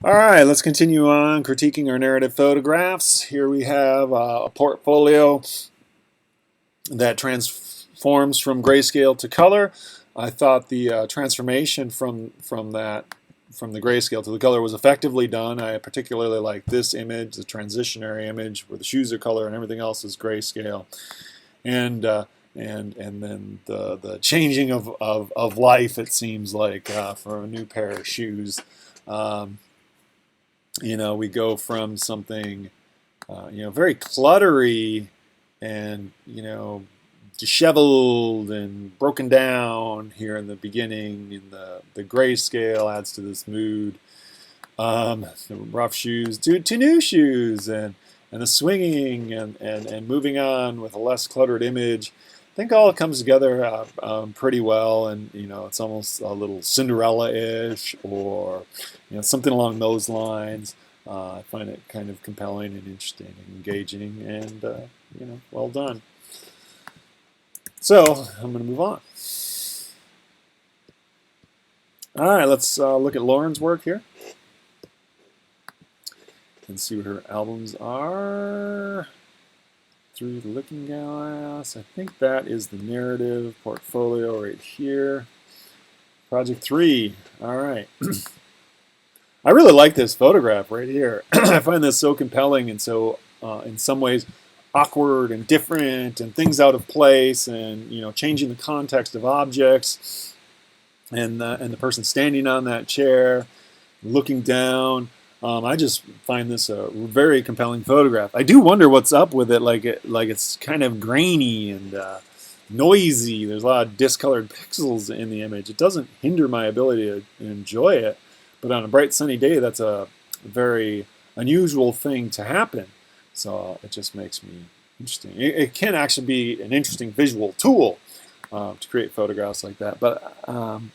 All right, let's continue on critiquing our narrative photographs. Here we have a portfolio that transforms from grayscale to color. I thought the transformation from the grayscale to the color was effectively done. I particularly like this image, the transitionary image where the shoes are color and everything else is grayscale, and and then the changing of life. It seems like for a new pair of shoes. Um, we go from something, very cluttery and, disheveled and broken down here in the beginning. And the grayscale adds to this mood. The rough shoes to new shoes and the swinging and moving on with a less cluttered image. I think all comes together pretty well, and it's almost a little Cinderella-ish, or something along those lines. I find it kind of compelling and interesting and engaging, and well done. So I'm going to move on. All right, let's look at Lauren's work here and see what her albums are. Through the Looking Glass. I think that is the narrative portfolio right here. Project 3. All right. I really like this photograph right here. I find this so compelling and so, in some ways, awkward and different and things out of place, and changing the context of objects, and the person standing on that chair, looking down. I just find this a very compelling photograph. I do wonder what's up with it. Like it's kind of grainy and noisy. There's a lot of discolored pixels in the image. It doesn't hinder my ability to enjoy it, but on a bright sunny day, that's a very unusual thing to happen. So it just makes me interesting. It can actually be an interesting visual tool to create photographs like that. But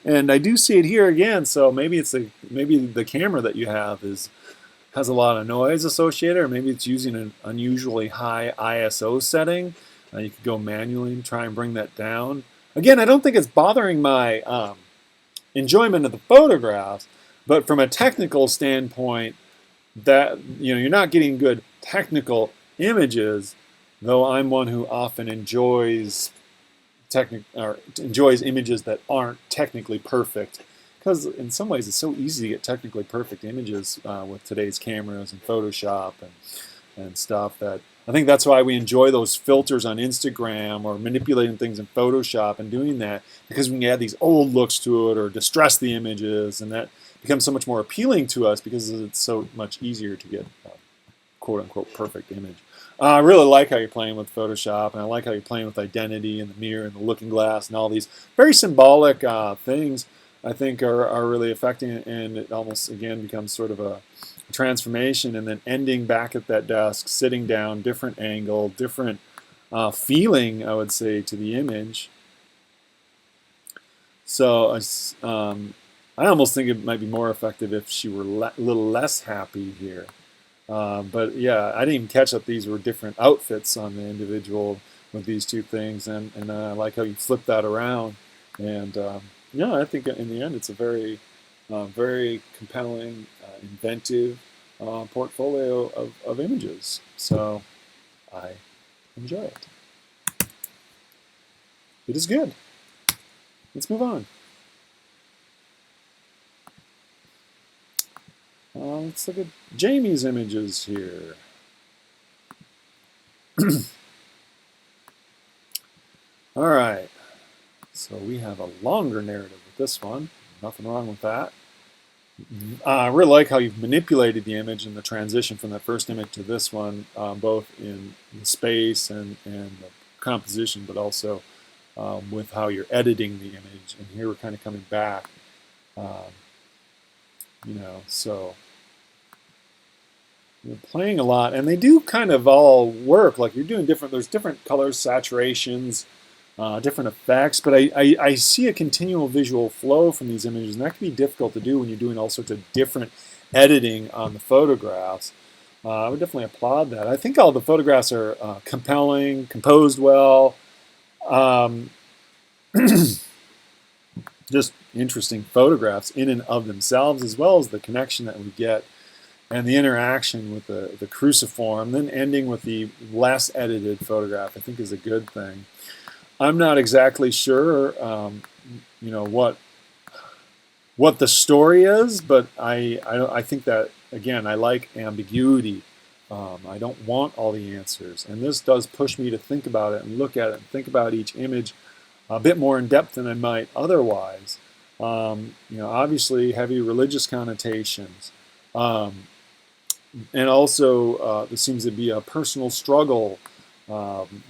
and I do see it here again. So maybe maybe the camera that you have has a lot of noise associated, or maybe it's using an unusually high ISO setting. You could go manually and try and bring that down. Again, I don't think it's bothering my enjoyment of the photographs, but from a technical standpoint, that you're not getting good technical images. Though I'm one who often enjoys images that aren't technically perfect, because in some ways it's so easy to get technically perfect images with today's cameras and Photoshop and stuff, that I think that's why we enjoy those filters on Instagram or manipulating things in Photoshop and doing that, because we can add these old looks to it or distress the images, and that becomes so much more appealing to us because it's so much easier to get a quote-unquote perfect image. I really like how you're playing with Photoshop, and I like how you're playing with identity and the mirror and the looking glass and all these very symbolic things. I think are really affecting it, and it almost again becomes sort of a transformation, and then ending back at that desk, sitting down, different angle, different feeling, I would say, to the image. So I almost think it might be more effective if she were a little less happy here. But yeah, I didn't even catch that these were different outfits on the individual with these two things, and I like how you flip that around. And yeah, I think in the end it's a very compelling, inventive portfolio of images. So I enjoy it. It is good. Let's move on. Let's look at Jamie's images here. All right, so we have a longer narrative with this one. Nothing wrong with that. I really like how you've manipulated the image and the transition from that first image to this one, both in the space and the composition, but also with how you're editing the image. And here we're kind of coming back, so you're playing a lot, and they do kind of all work. Like you're doing there's different colors, saturations, different effects, but I see a continual visual flow from these images, and that can be difficult to do when you're doing all sorts of different editing on the photographs. I would definitely applaud that. I think all the photographs are compelling, composed well. just interesting photographs in and of themselves, as well as the connection that we get and the interaction with the cruciform, then ending with the less edited photograph, I think is a good thing. I'm not exactly sure, what the story is, but I think that, again, I like ambiguity. I don't want all the answers, and this does push me to think about it and look at it and think about each image a bit more in depth than I might otherwise. Obviously heavy religious connotations, and also there seems to be a personal struggle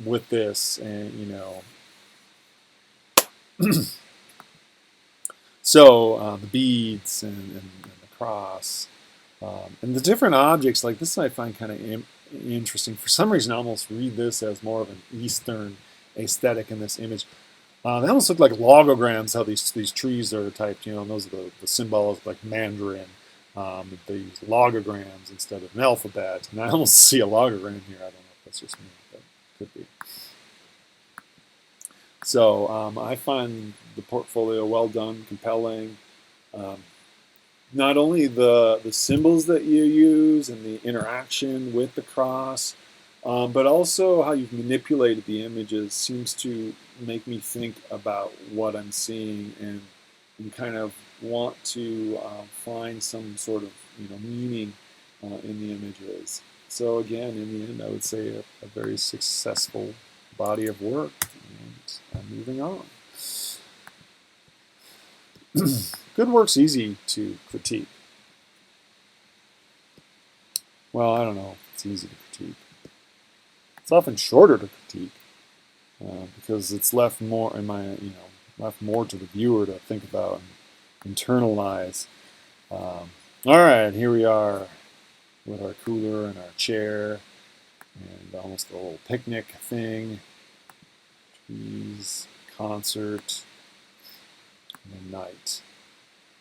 with this, and so the beads and the cross. And the different objects, like this I find kind of interesting. For some reason, I almost read this as more of an Eastern aesthetic in this image. They almost look like logograms, how these trees are typed, and those are the symbols like Mandarin. They use logograms instead of an alphabet. And I almost see a logogram here. I don't know if that's just me, but it could be. So I find the portfolio well done, compelling. Not only the symbols that you use and the interaction with the cross, but also how you've manipulated the images seems to make me think about what I'm seeing and kind of want to find some sort of meaning in the images. So again, in the end, I would say a very successful body of work, and I'm moving on. Good work's easy to critique. Well, I don't know if it's easy to critique. It's often shorter to critique because it's left more left more to the viewer to think about and internalize. All right, here we are with our cooler and our chair and almost a little picnic thing. Trees, concert, and night.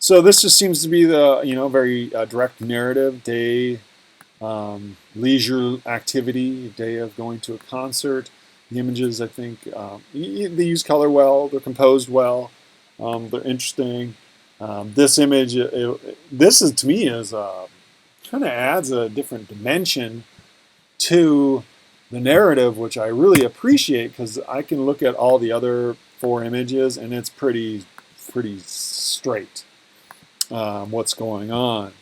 So this just seems to be the very direct narrative day, leisure activity, day of going to a concert. The images, I think, they use color well. They're composed well. They're interesting. This image, this is to me is kind of adds a different dimension to the narrative, which I really appreciate because I can look at all the other 4 images and it's pretty straight. What's going on.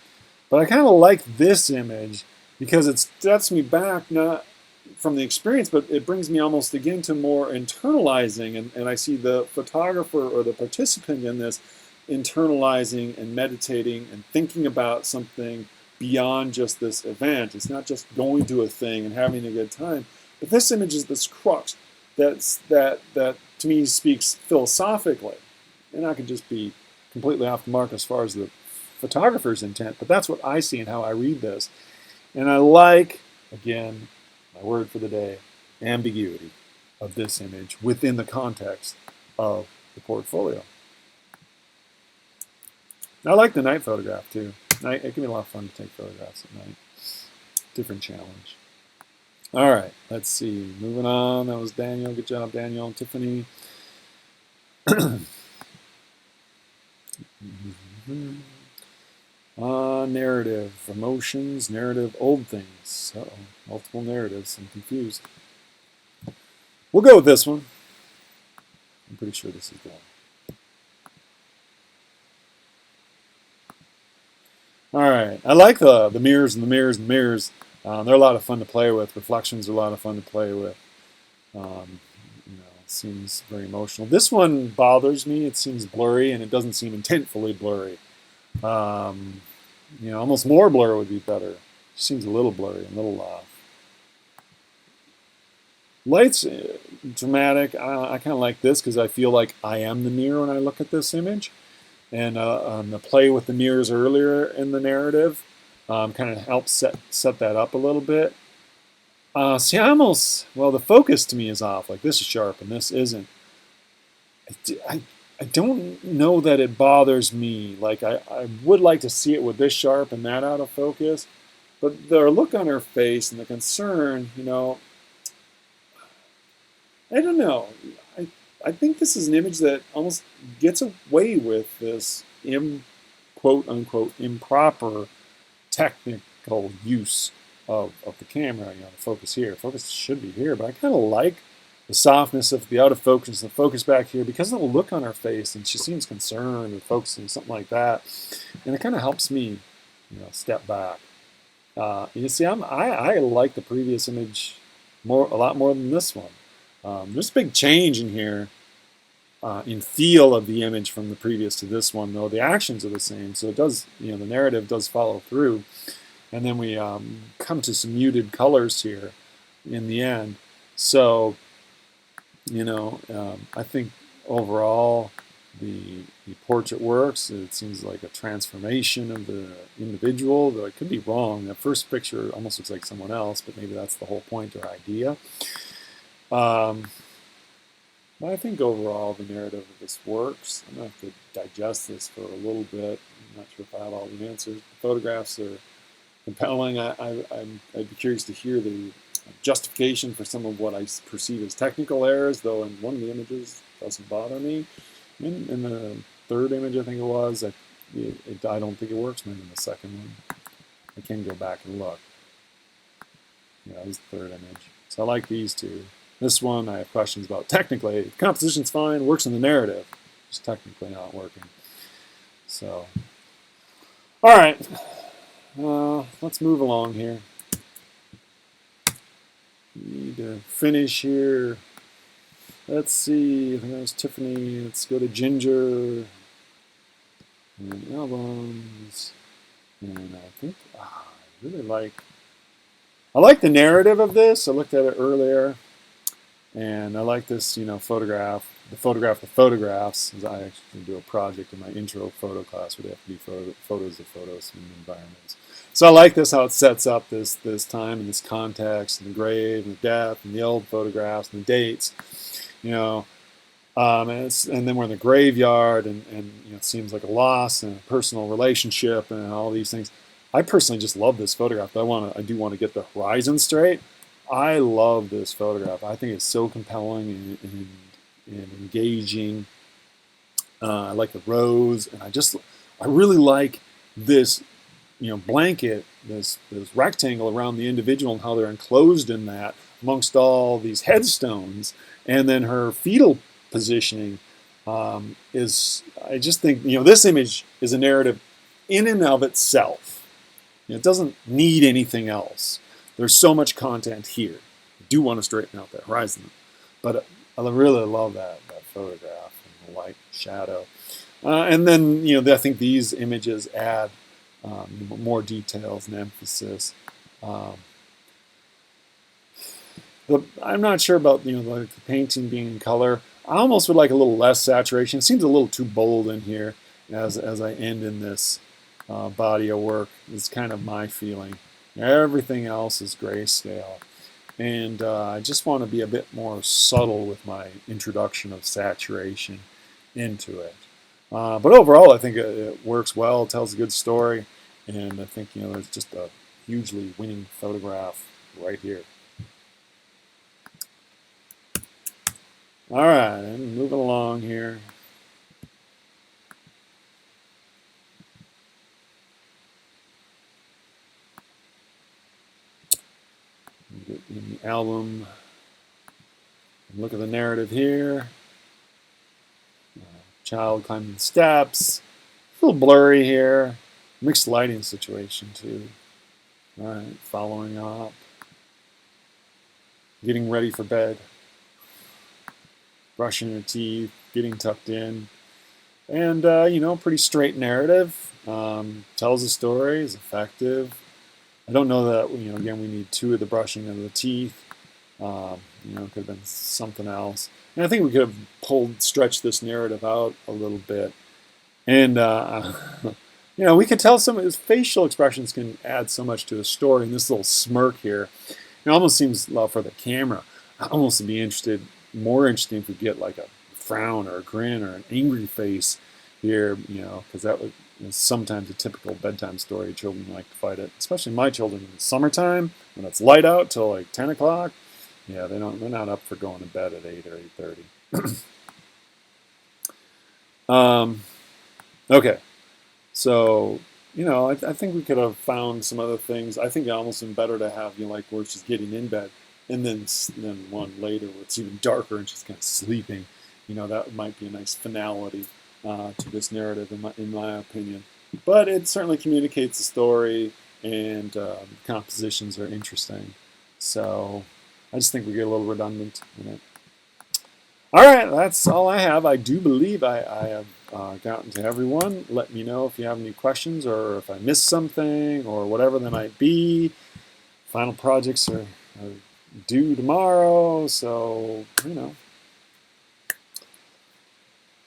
But I kind of like this image because it steps me back, not from the experience, but it brings me almost again to more internalizing, and I see the photographer or the participant in this internalizing and meditating and thinking about something beyond just this event. It's not just going to a thing and having a good time, but this image is this crux that to me speaks philosophically, and I could just be completely off the mark as far as the photographer's intent, but that's what I see and how I read this. And I like, again, my word for the day, ambiguity of this image within the context of the portfolio. I like the night photograph too. It can be a lot of fun to take photographs at night. Different challenge. All right, let's see. Moving on. That was Daniel. Good job, Daniel and Tiffany. Narrative, emotions, narrative, old things. Uh-oh, multiple narratives. I'm confused. We'll go with this one. I'm pretty sure this is the one. All right, I like the mirrors and the mirrors and the mirrors. They're a lot of fun to play with. Reflections are a lot of fun to play with. It seems very emotional. This one bothers me. It seems blurry, and it doesn't seem intentfully blurry. Almost more blur would be better. It seems a little blurry, a little off. Light's dramatic. I kind of like this because I feel like I am the mirror when I look at this image. And the play with the mirrors earlier in the narrative kind of helps set that up a little bit. See, the focus to me is off. Like this is sharp and this isn't. I don't know that it bothers me. Like I would like to see it with this sharp and that out of focus. But the look on her face and the concern, I don't know. I think this is an image that almost gets away with this quote unquote improper technical use of the camera. You know, the focus here. Focus should be here, but I kind of like the softness of the out of focus, the focus back here, because of the look on her face, and she seems concerned or focusing, something like that. And it kind of helps me, you know, step back. You see, I like the previous image a lot more than this one. There's a big change in here in feel of the image from the previous to this one, though the actions are the same. So it does, you know, the narrative does follow through. And then we come to some muted colors here in the end. So, you know, I think overall the portrait works. It seems like a transformation of the individual, though I could be wrong. That first picture almost looks like someone else, but maybe that's the whole point or idea. But I think overall the narrative of this works. I'm going to have to digest this for a little bit. I'm not sure if I have all the answers. The photographs are compelling. I'd be curious to hear the justification for some of what I perceive as technical errors, though in one of the images it doesn't bother me. In the third image, I think it was, I don't think it works. Maybe in the second one. I can go back and look. Yeah, that was the third image. So I like these two. This one I have questions about technically. The composition's fine, works in the narrative. Just technically not working. So, all right. Let's move along here. Need to finish here. Let's see. I think that was Tiffany. Let's go to Ginger. And albums. And I think I really like. I like the narrative of this. I looked at it earlier. And I like this, you know, photograph, the photographs. As I actually do a project in my intro photo class where they have to be photos of photos from environments. So I like this, how it sets up this time and this context and the grave and the death and the old photographs and the dates, you know. And then we're in the graveyard and you know, it seems like a loss and a personal relationship and all these things. I personally just love this photograph. I do want to get the horizon straight. I love this photograph. I think it's so compelling and engaging. I like the rose, and I really like this, you know, blanket, this rectangle around the individual and how they're enclosed in that amongst all these headstones, and then her fetal positioning is. I just think, you know, this image is a narrative in and of itself. You know, it doesn't need anything else. There's so much content here. I do want to straighten out that horizon, but I really love that photograph and the light, shadow, and then, you know, I think these images add more details and emphasis. I'm not sure about, you know, the painting being in color. I almost would like a little less saturation. It seems a little too bold in here as I end in this body of work. Is kind of my feeling. Everything else is grayscale. And I just want to be a bit more subtle with my introduction of saturation into it. But overall, I think it works well, it tells a good story, and I think, you know, there's just a hugely winning photograph right here. All right, I'm moving along here. Get in the album. Look at the narrative here. Child climbing the steps. A little blurry here. Mixed lighting situation too. All right, following up. Getting ready for bed. Brushing your teeth. Getting tucked in. And, you know, pretty straight narrative. Tells a story. Is effective. I don't know that, you know, again, we need 2 of the brushing of the teeth. You know, it could have been something else. And I think we could have stretched this narrative out a little bit. And, you know, we could tell some of his facial expressions can add so much to a story. And this little smirk here, it almost seems low for the camera. I almost would be more interested if we get like a frown or a grin or an angry face here, you know, because that would, is sometimes a typical bedtime story. Children like to fight it, especially my children in the summertime when it's light out till like 10 o'clock. Yeah, they're not up for going to bed at 8 or 8:30. Okay, so I think we could have found some other things. I think it almost been better to have like where she's getting in bed, and then one later where it's even darker and she's kind of sleeping. That might be a nice finality to this narrative, in my opinion. But it certainly communicates the story, and compositions are interesting. So I just think we get a little redundant in it. All right, that's all I have. I do believe I have gotten to everyone. Let me know if you have any questions or if I missed something or whatever they might be. Final projects are due tomorrow, so,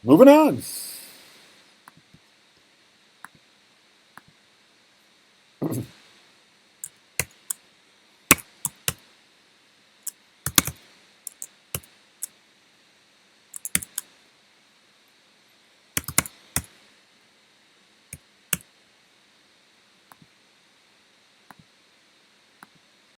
moving on.